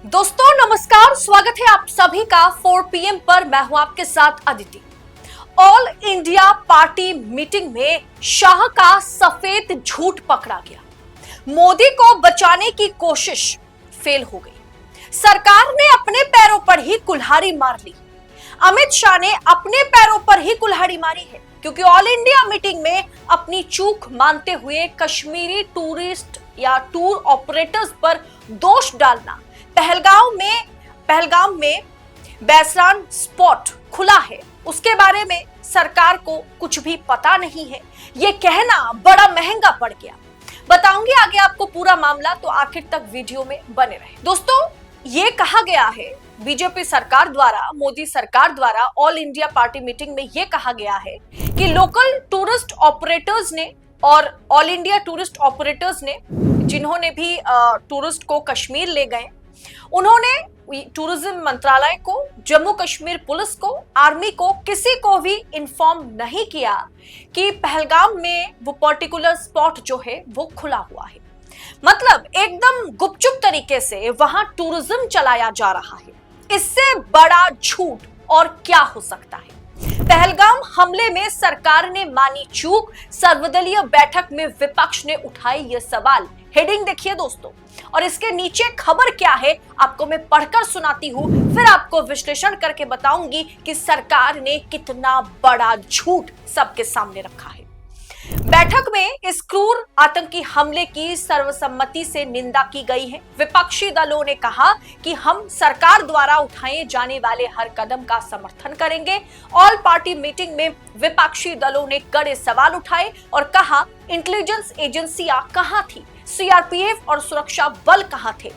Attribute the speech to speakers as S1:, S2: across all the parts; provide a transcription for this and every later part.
S1: दोस्तों नमस्कार, स्वागत है आप सभी का 4 PM पर। मैं हूं आपके साथ Aditi. All India party meeting में शाह का सफेद झूठ पकड़ा गया। मोदी को बचाने की कोशिश फेल हो गई। सरकार ने अपने पैरों पर ही कुल्हाड़ी मार ली। अमित शाह ने अपने पैरों पर ही कुल्हाड़ी मारी है, क्योंकि ऑल इंडिया मीटिंग में अपनी चूक मानते हुए कश्मीरी टूरिस्ट या टूर ऑपरेटर्स पर दोष डालना, पहलगाम में बैसरान स्पॉट खुला है, उसके बारे में सरकार को कुछ भी पता नहीं है, ये कहना बड़ा महंगा पड़ गया। बताऊंगी आगे आपको पूरा मामला, तो आखिर तक वीडियो में बने रहे। दोस्तों, ये कहा गया है बीजेपी सरकार द्वारा, मोदी सरकार द्वारा ऑल इंडिया पार्टी मीटिंग में ये कहा गया है कि लोकल टूरिस्ट ऑपरेटर्स ने और ऑल इंडिया टूरिस्ट ऑपरेटर्स ने, जिन्होंने भी टूरिस्ट को कश्मीर ले गए, उन्होंने टूरिज्म मंत्रालय को, जम्मू कश्मीर पुलिस को, आर्मी को, किसी को भी इन्फॉर्म नहीं किया कि पहलगाम में वो पर्टिकुलर स्पॉट जो है वो खुला हुआ है। मतलब एकदम गुपचुप तरीके से वहां टूरिज्म चलाया जा रहा है। इससे बड़ा झूठ और क्या हो सकता है। पहलगाम हमले में सरकार ने मानी चूक, सर्वदलीय बैठक में विपक्ष ने उठाई ये सवाल। हेडिंग देखिए दोस्तों, और इसके नीचे खबर क्या है आपको मैं पढ़कर सुनाती हूं, फिर आपको विश्लेषण करके बताऊंगी कि सरकार ने कितना बड़ा झूठ सबके सामने रखा है। बैठक में इस क्रूर आतंकी हमले की सर्वसम्मति से निंदा की गई है। विपक्षी दलों ने कहा कि हम सरकार द्वारा उठाए जाने वाले हर कदम का समर्थन करेंगे। ऑल पार्टी मीटिंग में विपक्षी दलों ने कड़े सवाल उठाए और कहा, इंटेलिजेंस एजेंसियां कहां थी, सीआरपीएफ और सुरक्षा बल कहां थे।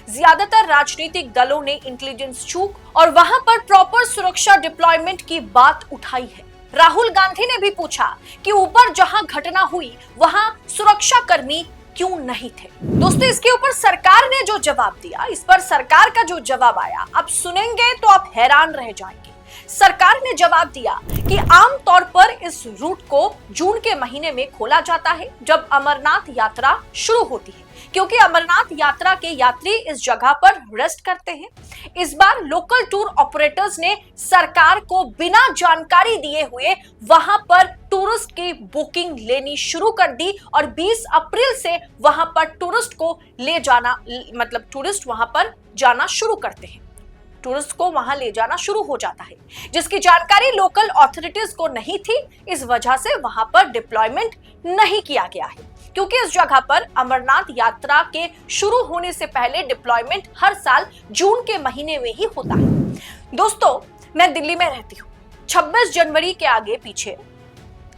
S1: ज्यादातर राजनीतिक दलों ने इंटेलिजेंस चूक और वहां पर प्रॉपर सुरक्षा डिप्लॉयमेंट की बात उठाई है। राहुल गांधी ने भी पूछा कि ऊपर जहां घटना हुई वहां सुरक्षा कर्मी क्यों नहीं थे। दोस्तों, इसके ऊपर सरकार ने जो जवाब दिया, इस पर सरकार का जो जवाब आया, आप सुनेंगे तो आप हैरान रह जाएंगे। सरकार ने जवाब दिया कि आमतौर पर इस रूट को जून के महीने में खोला जाता है, जब अमरनाथ यात्रा शुरू होती है, क्योंकि अमरनाथ यात्रा के यात्री इस जगह पर रेस्ट करते हैं। इस बार लोकल टूर ऑपरेटर्स ने सरकार को बिना जानकारी दिए हुए वहां पर टूरिस्ट की बुकिंग लेनी शुरू कर दी और 20 अप्रैल से वहां पर टूरिस्ट को ले जाना, मतलब टूरिस्ट वहां पर जाना शुरू करते हैं, टूरिस्ट को वहां ले जाना शुरू हो जाता है, जिसकी जानकारी लोकल अथॉरिटीज को नहीं थी। इस वजह से वहां पर डिप्लॉयमेंट नहीं किया गया है, क्योंकि इस जगह पर अमरनाथ यात्रा के शुरू होने से पहले डिप्लॉयमेंट हर साल जून के महीने में ही होता है। दोस्तों, मैं दिल्ली में रहती हूँ। 26 जनवरी के आगे पीछे,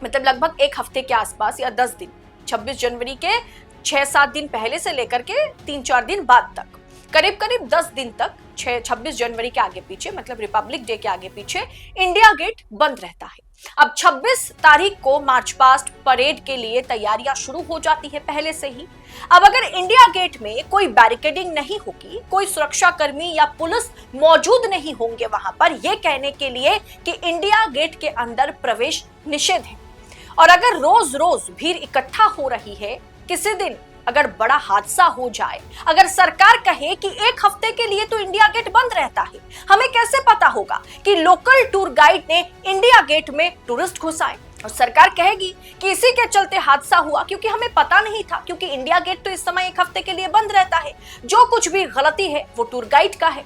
S1: मतलब लगभग एक हफ्ते के आसपास या 10 दिन, 26 जनवरी के 6-7 दिन पहले से लेकर के 3-4 दिन बाद तक, करीब 10 दिन तक, 26 जनवरी के आगे पीछे, मतलब रिपब्लिक डे के आगे पीछे, इंडिया गेट बंद रहता है। अब 26 तारीख को मार्च पास्ट परेड के लिए तैयारियां शुरू हो जाती है पहले से ही। अब अगर इंडिया गेट में कोई बैरिकेडिंग नहीं होगी, कोई सुरक्षा कर्मी या पुलिस मौजूद नहीं होंगे वहां पर यह कहने के लिए कि इंडिया गेट के अंदर प्रवेश निषेध है, और अगर रोज रोज भीड़ इकट्ठा हो रही है, किसी दिन अगर बड़ा हादसा हो जाए, अगर सरकार कहे कि एक हफ्ते के लिए तो इंडिया गेट बंद रहता है, हमें कैसे पता होगा कि लोकल टूर गाइड ने इंडिया गेट में टूरिस्ट घुसाए? और सरकार कहेगी कि इसी के चलते हादसा हुआ, क्योंकि हमें पता नहीं था, क्योंकि इंडिया गेट तो इस समय एक हफ्ते के लिए बंद रहता है, जो कुछ भी गलती है वो टूर गाइड का है।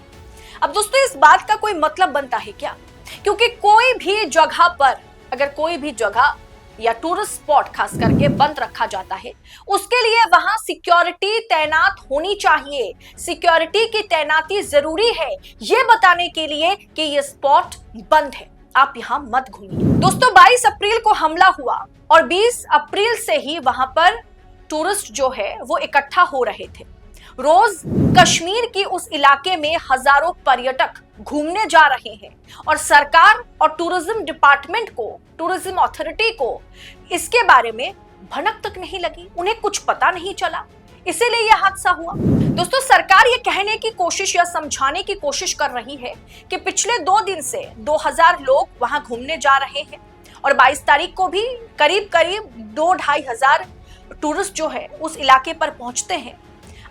S1: अब दोस्तों, इस बात का कोई मतलब बनता है क्या? क्योंकि कोई भी जगह पर, अगर कोई भी जगह या टूरिस्ट स्पॉट खास करके बंद रखा जाता है, उसके लिए वहां सिक्योरिटी तैनात होनी चाहिए। सिक्योरिटी की तैनाती जरूरी है ये बताने के लिए कि ये स्पॉट बंद है, आप यहां मत घूमिए। दोस्तों, 22 अप्रैल को हमला हुआ और 20 अप्रैल से ही वहां पर टूरिस्ट जो है वो इकट्ठा हो रहे थे। रोज कश्मीर की उस इलाके में हजारों पर्यटक घूमने जा रहे हैं और सरकार और टूरिज्म डिपार्टमेंट को, टूरिज्म अथॉरिटी को इसके बारे में भनक तक नहीं लगी, उन्हें कुछ पता नहीं चला, इसीलिए यह हादसा हुआ। दोस्तों, सरकार ये कहने की कोशिश या समझाने की कोशिश कर रही है कि पिछले 2 दिन से 2000 लोग वहां घूमने जा रहे हैं और 22 तारीख को भी करीब 2-2.5 हजार टूरिस्ट जो है उस इलाके पर पहुंचते हैं।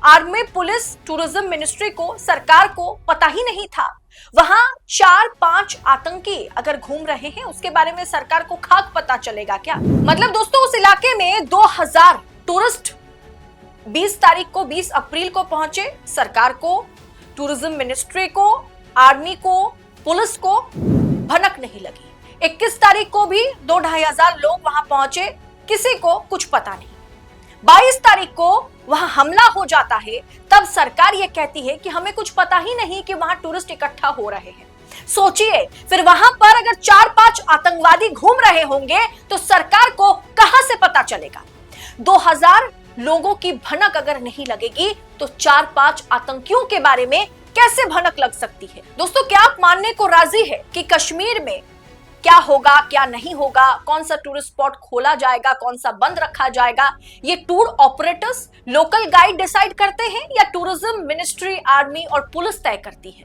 S1: आर्मी, पुलिस, टूरिज्म मिनिस्ट्री को, सरकार को पता ही नहीं था। वहां 4-5 आतंकी अगर घूम रहे हैं, उसके बारे में सरकार को खाक पता चलेगा क्या? मतलब दोस्तों, उस इलाके में 2000 टूरिस्ट 20 तारीख को, 20 अप्रैल को पहुंचे। सरकार को, टूरिज्म मिनिस्ट्री को, आर्मी को, पुलिस को भनक नहीं लगी। 21 तारीख को भी 2-2.5 हजार लोग वहां पहुंचे, किसी को कुछ पता नहीं। 22 तारीख को वहां हमला हो जाता है, तब सरकार यह कहती है कि हमें कुछ पता ही नहीं कि वहां टूरिस्ट इकट्ठा हो रहे हैं। सोचिए, फिर वहां पर अगर 4-5 आतंकवादी घूम रहे होंगे तो सरकार को कहां से पता चलेगा? 2000 लोगों की भनक अगर नहीं लगेगी तो 4-5 आतंकियों के बारे में कैसे भनक लग सकती है? दोस्तों, क्या आप मानने को राजी है कि कश्मीर में क्या होगा, क्या नहीं होगा, कौन सा टूरिस्ट स्पॉट खोला जाएगा, कौन सा बंद रखा जाएगा, ये tour operators, local guide decide करते हैं या टूरिज्म मिनिस्ट्री, आर्मी और पुलिस तय करती है?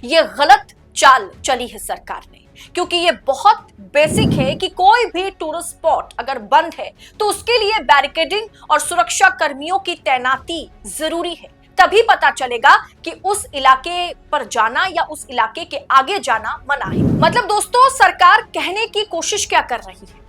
S1: ये गलत चाल चली है सरकार ने, क्योंकि ये बहुत बेसिक है कि कोई भी टूरिस्ट स्पॉट अगर बंद है तो उसके लिए बैरिकेडिंग और सुरक्षा कर्मियों की तैनाती जरूरी है। तभी पता चलेगा कि उस इलाके पर जाना या उस इलाके के आगे जाना मना है। मतलब दोस्तों, सरकार कहने की कोशिश क्या कर रही है?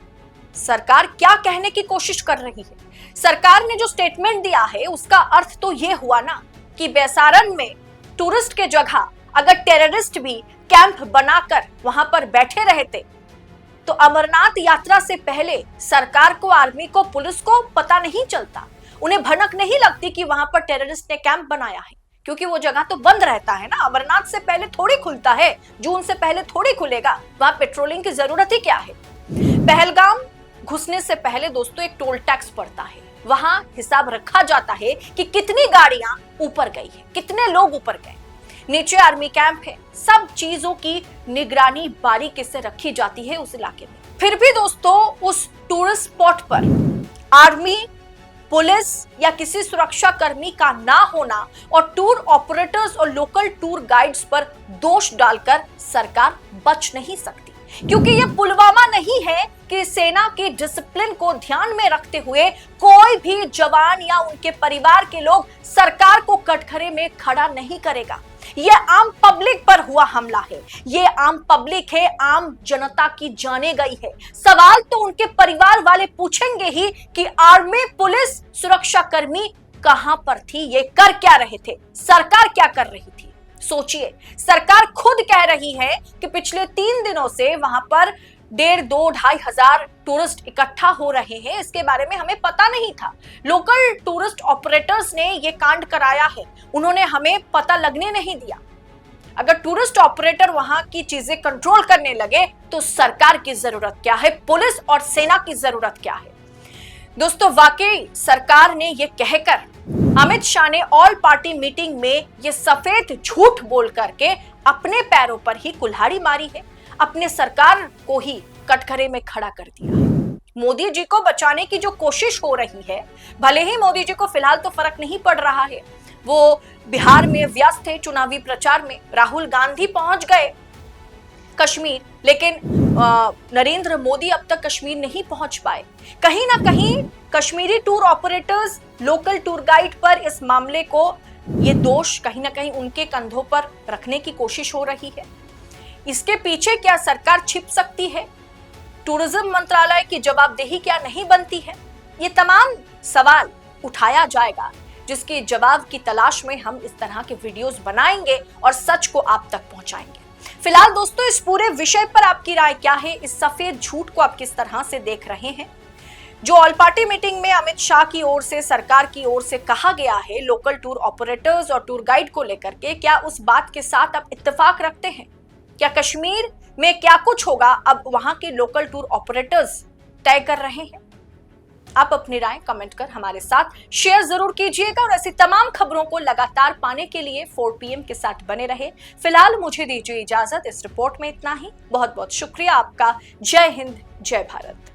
S1: सरकार क्या कहने की कोशिश कर रही है? सरकार ने जो स्टेटमेंट दिया है उसका अर्थ तो ये हुआ ना कि बेसारन में टूरिस्ट के जगह अगर टेररिस्ट भी कैंप बनाकर वहां पर बैठे रहते तो अमरनाथ यात्रा से पहले सरकार को, आर्मी को, पुलिस को पता नहीं चलता, उन्हें भनक नहीं लगती कि वहां पर टेररिस्ट ने कैंप बनाया है, क्योंकि वो जगह तो बंद रहता है ना। अमरनाथ से पहले थोड़ी खुलता है, जून से पहले थोड़ी खुलेगा, वहां पेट्रोलिंग की जरूरत ही क्या है? पहलगाम घुसने से पहले दोस्तों एक टोल टैक्स पड़ता है, वहां हिसाब रखा जाता है कि कितनी गाड़ियां ऊपर गई है, कितने लोग ऊपर गए, नीचे आर्मी कैंप है, सब चीजों की निगरानी बारीकी से रखी जाती है उस इलाके में। फिर भी दोस्तों, उस टूरिस्ट स्पॉट पर आर्मी, पुलिस या किसी सुरक्षा कर्मी का ना होना और टूर ऑपरेटर्स और लोकल टूर गाइड्स पर दोष डालकर सरकार बच नहीं सकती, क्योंकि ये पुलवामा नहीं है कि सेना के डिसिप्लिन को ध्यान में रखते हुए कोई भी जवान या उनके परिवार के लोग सरकार को कटघरे में खड़ा नहीं करेगा। ये आम पब्लिक पर हुआ हमला है, ये आम पब्लिक है, आम जनता की जाने गई है। सवाल तो उनके परिवार वाले पूछेंगे ही कि आर्मी, पुलिस, सुरक्षा कर्मी कहां पर थी, ये कर क्या रहे थे, सरकार क्या कर रही थी? सोचिए, सरकार खुद कह रही है कि पिछले 3 दिनों से वहां पर 1.5-2-2.5 हजार टूरिस्ट इकट्ठा हो रहे हैं, इसके बारे में हमें पता नहीं था। लोकल टूरिस्ट ऑपरेटर्स ने ये कांड कराया है, उन्होंने हमें पता लगने नहीं दिया। अगर टूरिस्ट ऑपरेटर वहां की चीजें कंट्रोल करने लगे तो सरकार की जरूरत क्या है, पुलिस और सेना की जरूरत क्या है? दोस्तों, वाकई सरकार ने ये कहकर, अमित शाह ने ऑल पार्टी मीटिंग में ये सफेद झूठ बोल करके अपने पैरों पर ही कुल्हाड़ी मारी है, अपने सरकार को ही कटघरे में खड़ा कर दिया है। मोदी जी को बचाने की जो कोशिश हो रही है, भले ही मोदी जी को फिलहाल तो फर्क नहीं पड़ रहा है, वो बिहार में व्यस्त थे चुनावी प्रचार में, राहुल गांधी पहुंच गए कश्मीर, लेकिन नरेंद्र मोदी अब तक कश्मीर नहीं पहुंच पाए। कहीं ना कहीं Kashmiri tour operators, local tour guide पर इस मामले को, ये दोष कहीं ना कहीं उनके कंधों पर रखने की कोशिश हो रही है। इसके पीछे क्या सरकार छिप सकती है? टूरिज्म मंत्रालय की जवाबदेही क्या नहीं बनती है? ये तमाम सवाल उठाया जाएगा, जिसके जवाब की तलाश में हम इस तरह के वीडियोस बनाएंगे और सच को आप तक पहुंचाएंगे। फिलहाल दोस्तों, इस पूरे विषय पर आपकी राय क्या है? इस सफेद झूठ को आप किस तरह से देख रहे हैं? जो ऑल पार्टी मीटिंग में अमित शाह की ओर से, सरकार की ओर से कहा गया है लोकल टूर ऑपरेटर्स और टूर गाइड को लेकर के, क्या उस बात के साथ आप इत्तेफाक रखते हैं? क्या कश्मीर में क्या कुछ होगा अब वहां के लोकल टूर ऑपरेटर्स तय कर रहे हैं? आप अपनी राय कमेंट कर हमारे साथ शेयर जरूर कीजिएगा और ऐसी तमाम खबरों को लगातार पाने के लिए 4 PM के साथ बने रहे। फिलहाल मुझे दीजिए इजाजत, इस रिपोर्ट में इतना ही। बहुत बहुत शुक्रिया आपका। जय हिंद, जय भारत।